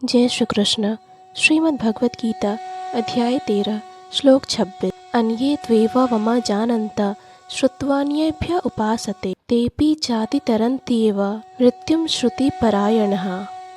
जय श्री कृष्ण। श्रीमद् भगवत गीता अध्याय 13 श्लोक 26। अन्ये त्वेव वम जानन्ता श्रुत्वान्येभ्य उपासते तेपि चाति तरन्त्येव मृत्युम श्रुति परायणः।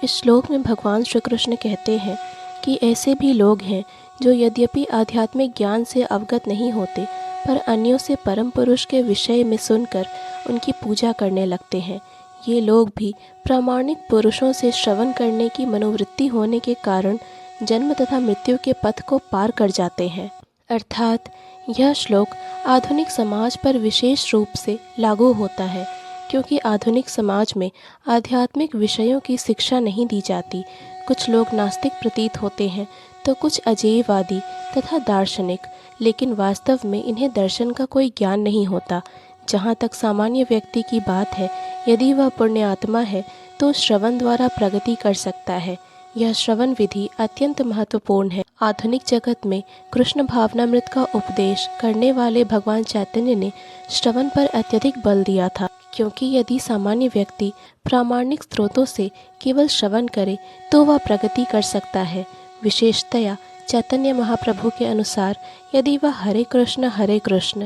इस श्लोक में भगवान श्री कृष्ण कहते हैं कि ऐसे भी लोग हैं जो यद्यपि आध्यात्मिक ज्ञान से अवगत नहीं होते पर अन्यों से परम पुरुष के विषय में सुनकर उनकी पूजा करने लगते हैं। ये लोग भी प्रामाणिक पुरुषों से श्रवण करने की मनोवृत्ति होने के कारण जन्म तथा मृत्यु के पथ को पार कर जाते हैं। अर्थात यह श्लोक आधुनिक समाज पर विशेष रूप से लागू होता है, क्योंकि आधुनिक समाज में आध्यात्मिक विषयों की शिक्षा नहीं दी जाती। कुछ लोग नास्तिक प्रतीत होते हैं तो कुछ अजेयवादी तथा दार्शनिक, लेकिन वास्तव में इन्हें दर्शन का कोई ज्ञान नहीं होता। जहाँ तक सामान्य व्यक्ति की बात है, यदि वह पुण्यात्मा है तो श्रवण द्वारा प्रगति कर सकता है। यह श्रवण विधि अत्यंत महत्वपूर्ण है। आधुनिक जगत में कृष्ण भावनामृत का उपदेश करने वाले भगवान चैतन्य ने श्रवण पर अत्यधिक बल दिया था, क्योंकि यदि सामान्य व्यक्ति प्रामाणिक स्रोतों से केवल श्रवण करे तो वह प्रगति कर सकता है। विशेषतया चैतन्य महाप्रभु के अनुसार यदि वह हरे कृष्ण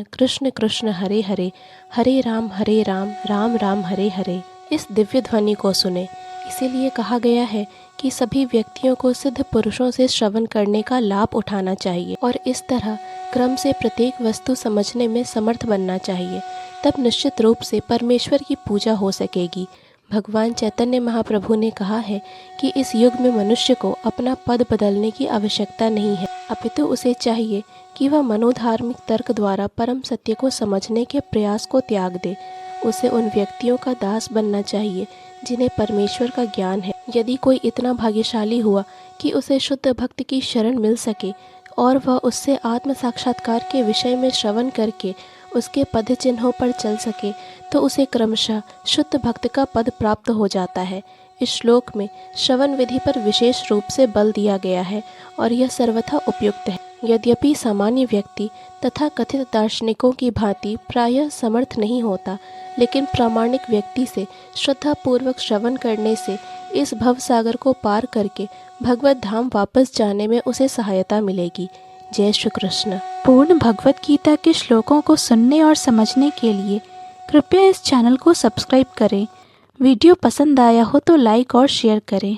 कृष्ण कृष्ण हरे हरे, हरे राम राम राम हरे हरे इस दिव्य ध्वनि को सुने। इसीलिए कहा गया है कि सभी व्यक्तियों को सिद्ध पुरुषों से श्रवण करने का लाभ उठाना चाहिए और इस तरह क्रम से प्रत्येक वस्तु समझने में समर्थ बनना चाहिए। तब निश्चित रूप से परमेश्वर की पूजा हो सकेगी। भगवान चैतन्य महाप्रभु ने कहा है कि इस युग में मनुष्य को अपना पद बदलने की आवश्यकता नहीं है, अपितु उसे चाहिए कि वह मनोधार्मिक तर्क द्वारा परम सत्य को समझने के प्रयास को त्याग दे। उसे उन व्यक्तियों का दास बनना चाहिए जिन्हें परमेश्वर का ज्ञान है। यदि कोई इतना भाग्यशाली हुआ कि उसे शुद्ध भक्त की शरण मिल सके और वह उससे आत्म साक्षात्कार के विषय में श्रवण करके उसके पद चिन्हों पर चल सके तो उसे क्रमशः शुद्ध भक्त का पद प्राप्त हो जाता है। इस श्लोक में श्रवण विधि पर विशेष रूप से बल दिया गया है और यह सर्वथा उपयुक्त है। यद्यपि सामान्य व्यक्ति तथा कथित दार्शनिकों की भांति प्रायः समर्थ नहीं होता, लेकिन प्रामाणिक व्यक्ति से श्रद्धापूर्वक श्रवण करने से इस भव सागर को पार करके भगवत धाम वापस जाने में उसे सहायता मिलेगी। जय श्री कृष्ण। पूर्ण भगवत गीता के श्लोकों को सुनने और समझने के लिए कृपया इस चैनल को सब्सक्राइब करें। वीडियो पसंद आया हो तो लाइक और शेयर करें।